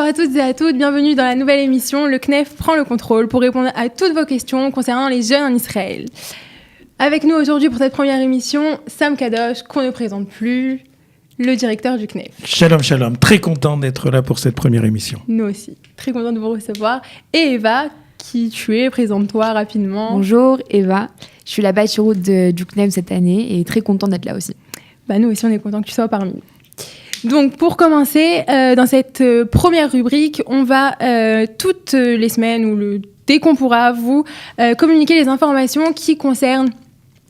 à toutes et à toutes, bienvenue dans la nouvelle émission Le CNEF prend le contrôle pour répondre à toutes vos questions concernant les jeunes en Israël. Avec nous aujourd'hui pour cette première émission, Sam Kadosh, qu'on ne présente plus, le directeur du CNEF. Shalom, shalom, très content d'être là pour cette première émission. Nous aussi, très content de vous recevoir. Et Eva, qui tu es, présente-toi rapidement. Bonjour Eva, je suis la bacheroute du CNEF cette année et très contente d'être là aussi. Nous aussi, on est content que tu sois parmi nous. Donc, pour commencer, dans cette première rubrique, on va toutes les semaines ou dès qu'on pourra vous communiquer les informations qui concernent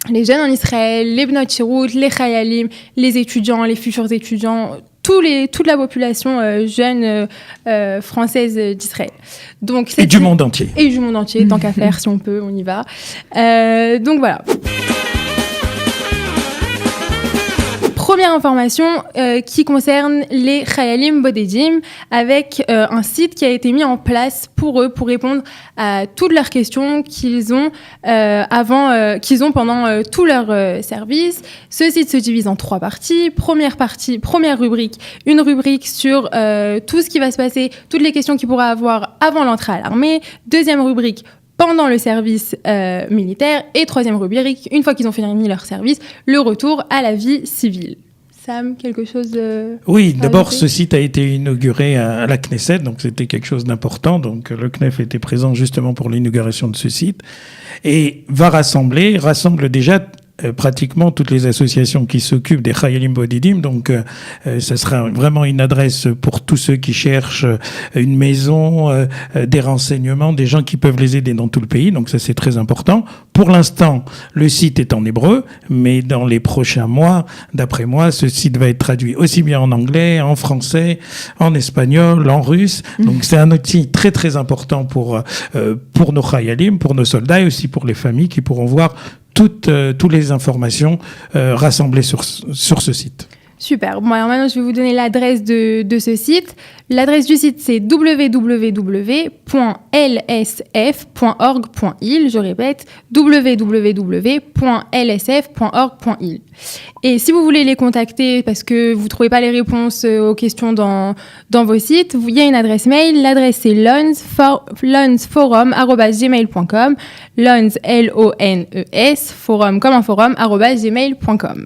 les jeunes en Israël, les Bnot Shirut, les Chayalim, les étudiants, les futurs étudiants, toute la population jeune française d'Israël. Donc, et du monde entier. Et du monde entier, tant qu'à faire, si on peut, on y va. Donc voilà. Première information qui concerne les Chayalim Bodedim avec un site qui a été mis en place pour eux pour répondre à toutes leurs questions qu'ils ont pendant tout leur service. Ce site se divise en 3 parties. Première rubrique, une rubrique sur tout ce qui va se passer, toutes les questions qu'ils pourraient avoir avant l'entrée à l'armée. Deuxième rubrique, pendant le service militaire. Et troisième rubrique, une fois qu'ils ont fini leur service, le retour à la vie civile. Sam, quelque chose Oui, d'abord, ce site a été inauguré à la Knesset, donc c'était quelque chose d'important. Donc le CNEF était présent justement pour l'inauguration de ce site et rassemble déjà pratiquement toutes les associations qui s'occupent des Chayalim Bodedim. Donc, ça sera vraiment une adresse pour tous ceux qui cherchent une maison, des renseignements, des gens qui peuvent les aider dans tout le pays. Donc, ça, c'est très important. Pour l'instant, le site est en hébreu, mais dans les prochains mois, d'après moi, ce site va être traduit aussi bien en anglais, en français, en espagnol, en russe. Donc, c'est un outil très, très important pour nos Chayalim, pour nos soldats et aussi pour les familles qui pourront voir toutes les informations rassemblées sur ce site. Super. Bon, alors maintenant, je vais vous donner l'adresse de ce site. L'adresse du site, c'est www.lsf.org.il. Je répète, www.lsf.org.il. Et si vous voulez les contacter parce que vous ne trouvez pas les réponses aux questions dans vos sites, il y a une adresse mail. L'adresse, c'est lonsforum@gmail.com. Lons, L-O-N-E-S, forum comme un forum, @gmail.com.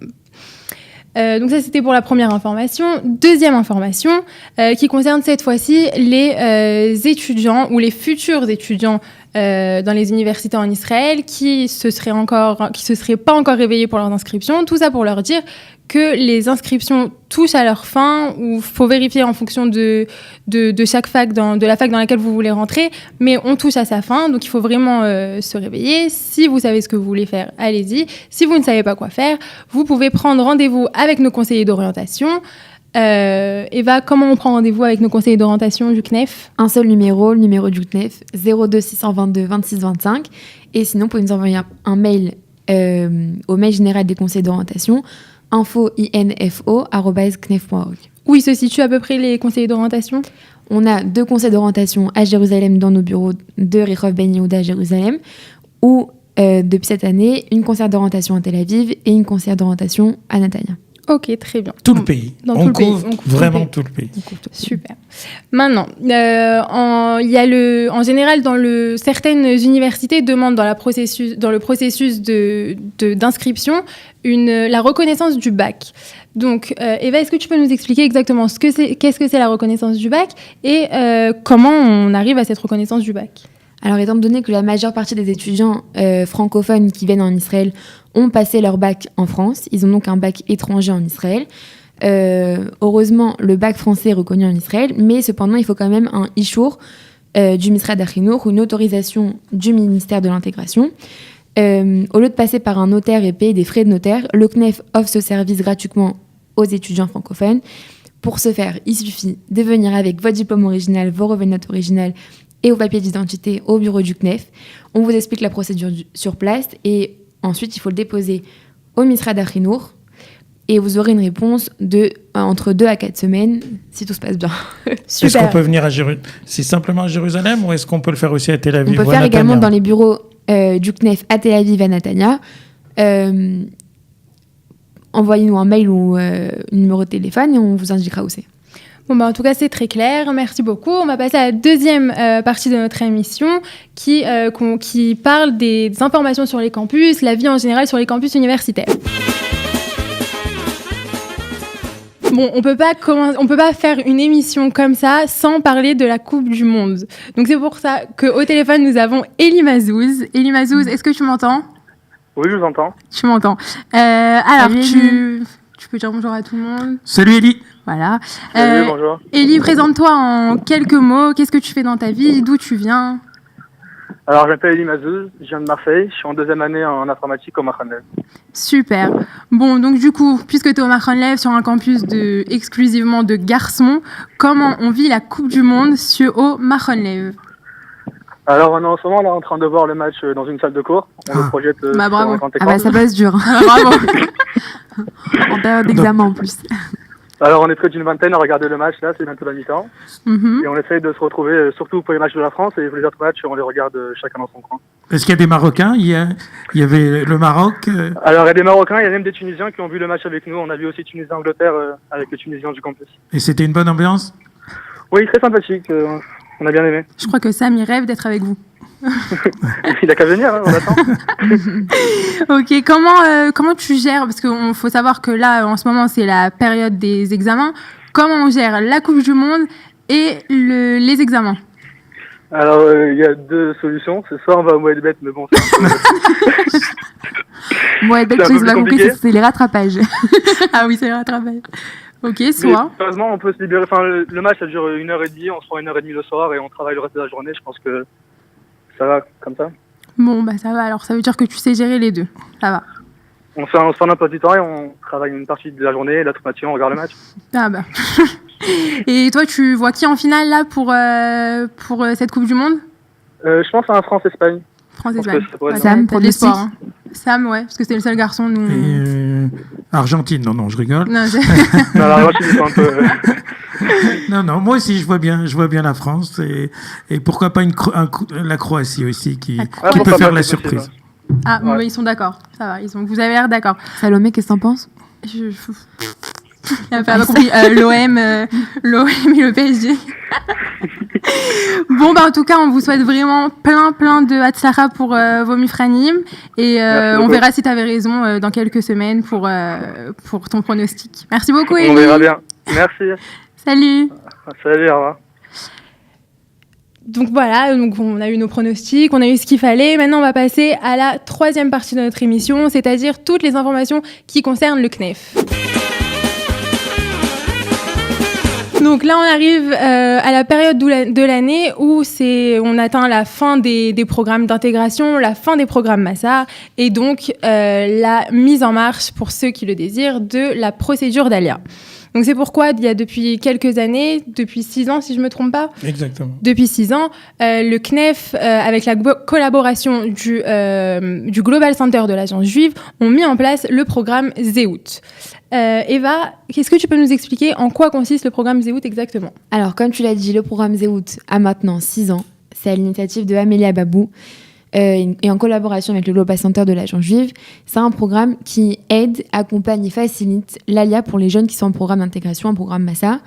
Donc ça, c'était pour la première information. Deuxième information qui concerne cette fois-ci les étudiants ou les futurs étudiants dans les universités en Israël qui se seraient pas encore réveillés pour leurs inscriptions. Tout ça pour leur dire que les inscriptions touchent à leur fin, ou faut vérifier en fonction de chaque fac, de la fac dans laquelle vous voulez rentrer, mais on touche à sa fin, donc il faut vraiment se réveiller. Si vous savez ce que vous voulez faire, allez-y. Si vous ne savez pas quoi faire, vous pouvez prendre rendez-vous avec nos conseillers d'orientation. Eva, comment on prend rendez-vous avec nos conseillers d'orientation du CNEF ? Un seul numéro, le numéro du CNEF, 02 622 26 25. Et sinon, vous pouvez nous envoyer un mail au mail général des conseillers d'orientation, info@knefo.org. Où ils se situent à peu près les conseillers d'orientation ? On a 2 conseils d'orientation à Jérusalem dans nos bureaux de Rehov Ben Yehuda à Jérusalem, ou depuis cette année, une conseillère d'orientation à Tel Aviv et une conseillère d'orientation à Netanya. Ok, très bien. Tout le pays. On couvre vraiment tout le pays. Super. Maintenant, en général, certaines universités demandent dans le processus d'inscription la reconnaissance du bac. Donc, Eva, est-ce que tu peux nous expliquer exactement qu'est-ce que c'est la reconnaissance du bac et comment on arrive à cette reconnaissance du bac ? Alors, étant donné que la majeure partie des étudiants francophones qui viennent en Israël ont passé leur bac en France, ils ont donc un bac étranger en Israël. Heureusement, le bac français est reconnu en Israël, mais cependant, il faut quand même un Ishour du Misrad HaChinour, une autorisation du ministère de l'Intégration. Au lieu de passer par un notaire et payer des frais de notaire, le CNEF offre ce service gratuitement aux étudiants francophones. Pour ce faire, il suffit de venir avec votre diplôme original, vos revenus notes originales et vos papiers d'identité au bureau du CNEF. On vous explique la procédure sur place et ensuite, il faut le déposer au Misrad HaChinour et vous aurez une réponse entre 2 à 4 semaines, si tout se passe bien. Super. Est-ce qu'on peut venir c'est simplement à Jérusalem ou est-ce qu'on peut le faire aussi à Tel Aviv? On peut faire également dans les bureaux du CNEF à Tel Aviv, à Netanya. Envoyez-nous un mail ou un numéro de téléphone et on vous indiquera où c'est. Bon, bah, en tout cas, c'est très clair. Merci beaucoup. On va passer à la deuxième partie de notre émission qui parle des informations sur les campus, la vie en général sur les campus universitaires. Bon, on peut pas faire une émission comme ça sans parler de la Coupe du Monde. Donc c'est pour ça qu'au téléphone, nous avons Elie Mazouz. Elie Mazouz, est-ce que tu m'entends ? Oui, je vous entends. Tu m'entends. Alors, Salut, tu peux dire bonjour à tout le monde. Salut Elie. Voilà. Salut, bonjour. Elie, présente-toi en quelques mots. Qu'est-ce que tu fais dans ta vie ? D'où tu viens ? Alors, je m'appelle Elie Mazouz, je viens de Marseille, je suis en 2e année en informatique au Mahranlev. Super. Bon, donc du coup, puisque tu es au Mahranlev sur un campus exclusivement de garçons, comment on vit la Coupe du Monde au Mahranlev ? Alors, on est en ce moment là en train de voir le match dans une salle de cours. On le projette sur bravo. un grand Ah écran. bah ça passe dur. Bravo. En période d'examen en plus. Alors, on est près d'une vingtaine à regarder le match, là, c'est bientôt la mi-temps. Mhm. Et on essaye de se retrouver, surtout pour les matchs de la France, et pour les autres matchs, on les regarde chacun dans son coin. Est-ce qu'il y a des Marocains ? Il y avait le Maroc. Alors, il y a des Marocains, il y a même des Tunisiens qui ont vu le match avec nous. On a vu aussi Tunisie-Angleterre avec les Tunisiens du campus. Et c'était une bonne ambiance ? Oui, très sympathique, on a bien aimé. Je crois que Sam, il rêve d'être avec vous. Il a qu'à venir, hein, on attend. Ok, comment tu gères ? Parce qu'il faut savoir que là, en ce moment, c'est la période des examens. Comment on gère la Coupe du Monde et les examens ? Alors, il y a deux solutions. C'est soit on va au Moed-Bet, mais bon, Moi, dès C'est que un tu peu plus l'as compris, compliqué. c'est les rattrapages. Ah oui, c'est le rattrapage. Ok, mais soit. heureusement, on peut se libérer. Enfin, le match, ça dure 1h30, on se prend 1h30 le soir et on travaille le reste de la journée. Je pense que ça va comme ça. Bon, bah ça va. Alors, ça veut dire que tu sais gérer les deux. Ça va. On se fait un emploi du temps et on travaille une partie de la journée et l'autre moitié, on regarde le match. Ah bah. Et toi, tu vois qui en finale là pour cette Coupe du Monde ? Je pense à un France-Espagne. France-Espagne. pense que ça pourrait être Sam, t'as de l'espoir, pronostic ? hein. Sam, ouais, parce que c'était le seul garçon. Nous. Et, Argentine, non, je rigole. Non, Non, alors, je suis un peu. Non, moi aussi, je vois bien la France et pourquoi pas la Croatie aussi qui pourquoi peut pas, faire la c'est possible. surprise. Ah, Ouais. mais ils sont d'accord. Ça va. Vous avez l'air d'accord. Salomé, qu'est-ce que t'en penses ? Il a pas compris. L'OM et le PSG. Bon, bah, en tout cas, on vous souhaite vraiment plein de Hatzlacha pour vos Mifranim. Et Merci on beaucoup. verra si tu avais raison dans quelques semaines pour ton pronostic. Merci beaucoup, On Elie. verra bien. Merci. Salut. Salut, au revoir. Donc voilà, on a eu nos pronostics, on a eu ce qu'il fallait. Maintenant, on va passer à la troisième partie de notre émission, c'est-à-dire toutes les informations qui concernent le CNEF. Donc là, on arrive à la période de l'année où on atteint la fin des programmes d'intégration, la fin des programmes Massar, et donc la mise en marche, pour ceux qui le désirent, de la procédure d'ALIA. Donc c'est pourquoi, il y a depuis quelques années, depuis 6 ans si je ne me trompe pas, Exactement. depuis 6 ans, le CNEF, avec la collaboration du Global Center de l'Agence juive, ont mis en place le programme Zéhout. Eva, qu'est-ce que tu peux nous expliquer en quoi consiste le programme Zéhout exactement ? Alors, comme tu l'as dit, le programme Zéhout a maintenant 6 ans. C'est à l'initiative de Amélie Ababou et en collaboration avec le Global Center de l'Agence juive. C'est un programme qui aide, accompagne et facilite l'ALIA pour les jeunes qui sont en programme d'intégration, un programme Massa,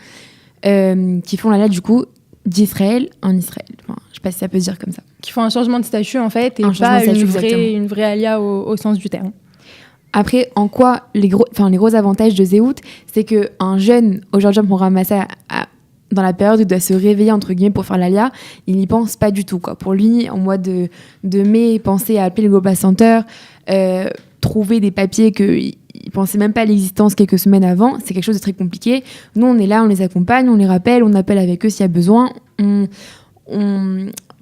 qui font l'ALIA du coup d'Israël en Israël. Enfin, je ne sais pas si ça peut se dire comme ça. Qui font un changement de statut en fait, et Un changement pas de statut, une exactement. vraie alia au sens du terme. Après, en quoi les gros avantages de Zéhout, c'est qu'un jeune, aujourd'hui en programme Massa, dans la période où il doit se réveiller, entre guillemets, pour faire l'ALIA, il n'y pense pas du tout, quoi. Pour lui, en mois de mai, penser à appeler le Global Center, trouver des papiers qu'il ne pensait même pas à l'existence quelques semaines avant, c'est quelque chose de très compliqué. Nous, on est là, on les accompagne, on les rappelle, on appelle avec eux s'il y a besoin.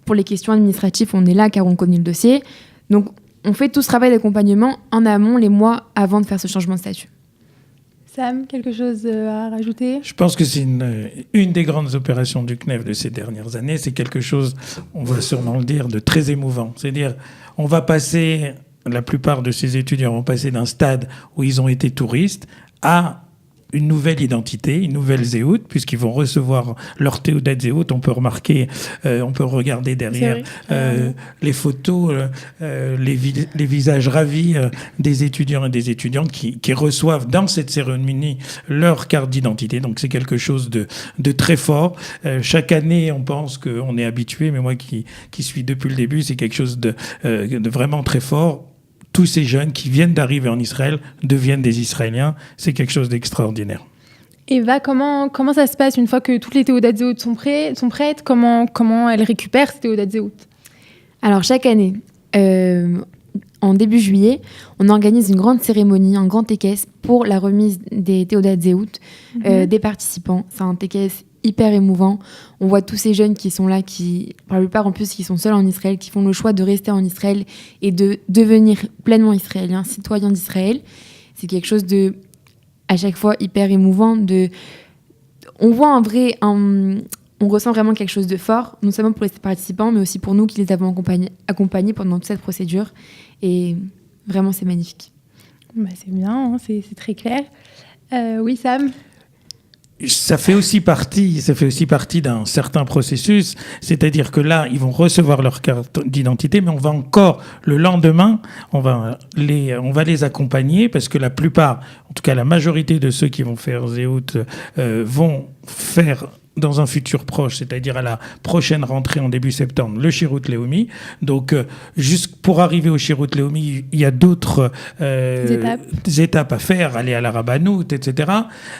Pour les questions administratives, on est là car on connaît le dossier. Donc, on fait tout ce travail d'accompagnement en amont, les mois avant de faire ce changement de statut. Sam, quelque chose à rajouter ? Je pense que c'est une des grandes opérations du CNEF de ces dernières années. C'est quelque chose, on va sûrement le dire, de très émouvant. C'est-à-dire, on va passer, la plupart de ces étudiants vont passer d'un stade où ils ont été touristes à une nouvelle identité, une nouvelle zéout, puisqu'ils vont recevoir leur Théodat Zéout. On peut remarquer, on peut regarder derrière les photos, les visages ravis des étudiants et des étudiantes qui reçoivent dans cette cérémonie leur carte d'identité. Donc c'est quelque chose de très fort. Chaque année, on pense qu'on est habitué, mais moi qui suis depuis le début, c'est quelque chose de vraiment très fort. Tous ces jeunes qui viennent d'arriver en Israël deviennent des Israéliens. C'est quelque chose d'extraordinaire. Eva, comment ça se passe une fois que toutes les Théodat Zéout sont prêtes? Comment elles récupèrent ces Théodat Zéout? Alors, chaque année, en début juillet, on organise une grande cérémonie, un grand tékès pour la remise des Théodat Zéout des participants. C'est un tékès hyper émouvant. On voit tous ces jeunes qui sont là, qui, pour la plupart en plus, qui sont seuls en Israël, qui font le choix de rester en Israël et de devenir pleinement israéliens, citoyens d'Israël. C'est quelque chose de, à chaque fois, hyper émouvant. On voit on ressent vraiment quelque chose de fort, non seulement pour les participants, mais aussi pour nous qui les avons accompagnés pendant toute cette procédure. Et vraiment, c'est magnifique. Bah, c'est bien, hein, c'est très clair. Oui, Sam? Ça fait aussi partie d'un certain processus, c'est-à-dire que là, ils vont recevoir leur carte d'identité, mais on va encore, le lendemain, on va les accompagner, parce que la plupart, en tout cas la majorité de ceux qui vont faire Zéout vont faire dans un futur proche, c'est-à-dire à la prochaine rentrée en début septembre, le Shirut Leumi. Donc, juste pour arriver au Shirut Leumi, il y a d'autres étapes à faire, aller à la Rabbanout, etc.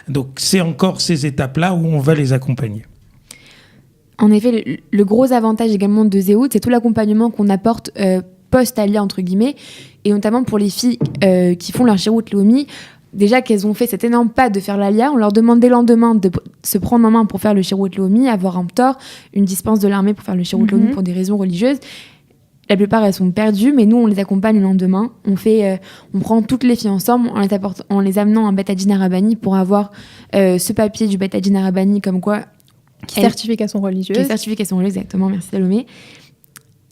Donc, c'est encore ces étapes-là où on va les accompagner. En effet, le gros avantage également de Zéout, c'est tout l'accompagnement qu'on apporte post-alia, entre guillemets, et notamment pour les filles qui font leur Shirut Leumi. Déjà qu'elles ont fait cet énorme pas de faire l'ALIA, on leur demande dès le lendemain de se prendre en main pour faire le Shirut Leumi, avoir un ptor, une dispense de l'armée pour faire le Shirut Leumi pour des raisons religieuses. La plupart, elles sont perdues, mais nous, on les accompagne le lendemain. On prend toutes les filles ensemble en les amenant à un Beth Hadin Arabani pour avoir ce papier du Beth Hadin Arabani comme quoi... Qui est certification religieuse. Qui est certification religieuse, exactement, merci Salomé.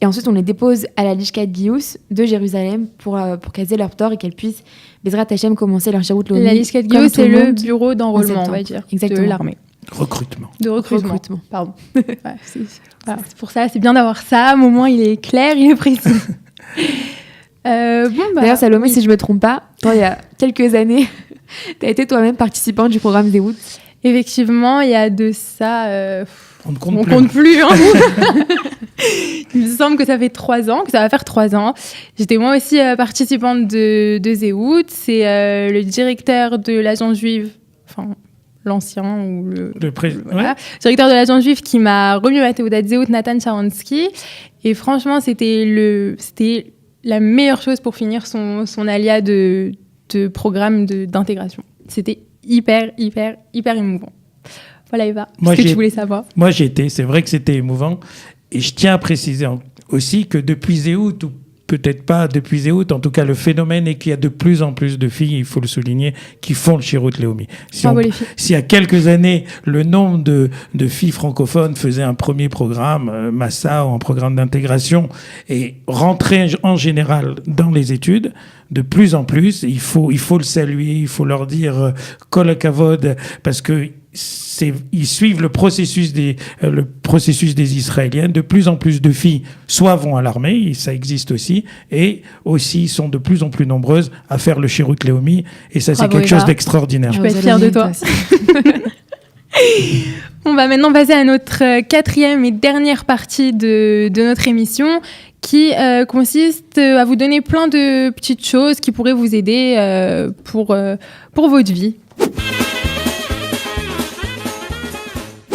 Et ensuite, on les dépose à la Lishkat Gius de Jérusalem pour qu'elles aient leur ptor et qu'elles puissent, Bezrat Hashem, commencer leur Shirut Leumi. La Lishkat Gius, c'est le bureau d'enrôlement, on va dire, exactement. de l'armée. Recrutement. Pardon. C'est pour ça, c'est bien d'avoir ça. Au moins, il est clair, il est précis. D'ailleurs, Salomé, si je ne me trompe pas, toi, il y a quelques années, tu as été toi-même participant du programme Zéout. Effectivement, il y a de ça... on ne compte plus. Hein. Il me semble que ça fait 3 ans, que ça va faire 3 ans. J'étais moi aussi participante de Zéout. C'est le directeur de l'agence juive, enfin l'ancien ou le directeur de l'agence juive qui m'a remis ma Théodat Zéout, Nathan Sharansky. Et franchement, c'était la meilleure chose pour finir son alia de programme d'intégration. C'était hyper émouvant. Voilà Eva, ce que tu voulais savoir. Moi c'est vrai que c'était émouvant. Et je tiens à préciser aussi que depuis Zéout, ou peut-être pas depuis Zéout, en tout cas le phénomène est qu'il y a de plus en plus de filles, il faut le souligner, qui font le Shirut Leumi. Si à quelques années, le nombre de filles francophones faisait un premier programme, Massa, ou un programme d'intégration, et rentrait en général dans les études, de plus en plus, il faut le saluer, il faut leur dire Kol HaKavod, parce que ils suivent le processus des Israéliennes. De plus en plus de filles soit vont à l'armée, et ça existe aussi, et aussi sont de plus en plus nombreuses à faire le Shirut Leumi, et ça c'est quelque chose d'extraordinaire. Je peux être fière de toi. On va maintenant passer à notre 4e et dernière partie de notre émission, qui consiste à vous donner plein de petites choses qui pourraient vous aider pour votre vie.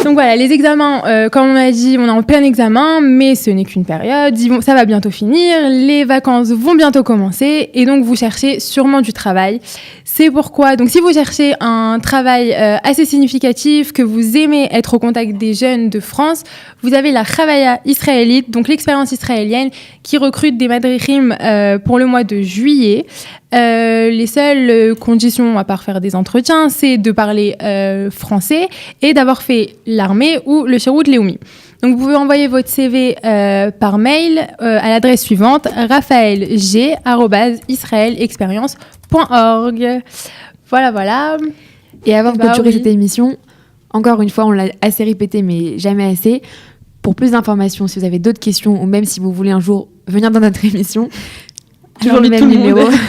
Donc voilà, les examens, comme on a dit, on est en plein examen, mais ce n'est qu'une période, ça va bientôt finir, les vacances vont bientôt commencer, et donc vous cherchez sûrement du travail. C'est pourquoi, donc si vous cherchez un travail assez significatif, que vous aimez être au contact des jeunes de France, vous avez la Chavaya israélite, donc l'expérience israélienne, qui recrute des madrichim pour le mois de juillet. Les seules conditions, à part faire des entretiens, c'est de parler français et d'avoir fait l'armée ou le Shirut Leumi. Donc vous pouvez envoyer votre CV par mail à l'adresse suivante, raphaelg@israelexperience.org. Voilà. Et avant de Bah clôturer oui. cette émission, encore une fois, on l'a assez répété, mais jamais assez. Pour plus d'informations, si vous avez d'autres questions, ou même si vous voulez un jour venir dans notre émission, toujours le J'invite même tout le numéro. monde.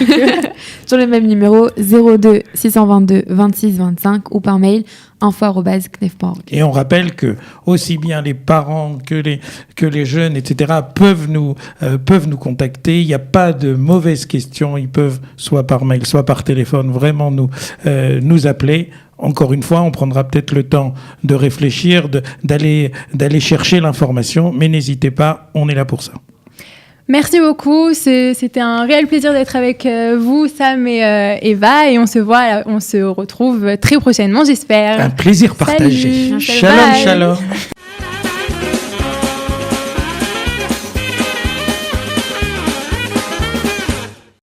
Toujours le même numéro, 02 622 26 25 ou par mail info@cnef.org. Et on rappelle que aussi bien les parents que les jeunes, etc., peuvent nous contacter. Il n'y a pas de mauvaises questions. Ils peuvent, soit par mail, soit par téléphone, vraiment nous appeler. Encore une fois, on prendra peut-être le temps de réfléchir, d'aller chercher l'information, mais n'hésitez pas, on est là pour ça. Merci beaucoup. C'était un réel plaisir d'être avec vous, Sam et Eva. Et on se retrouve très prochainement, j'espère. Un plaisir partagé. Salut. Shalom, Bye. shalom.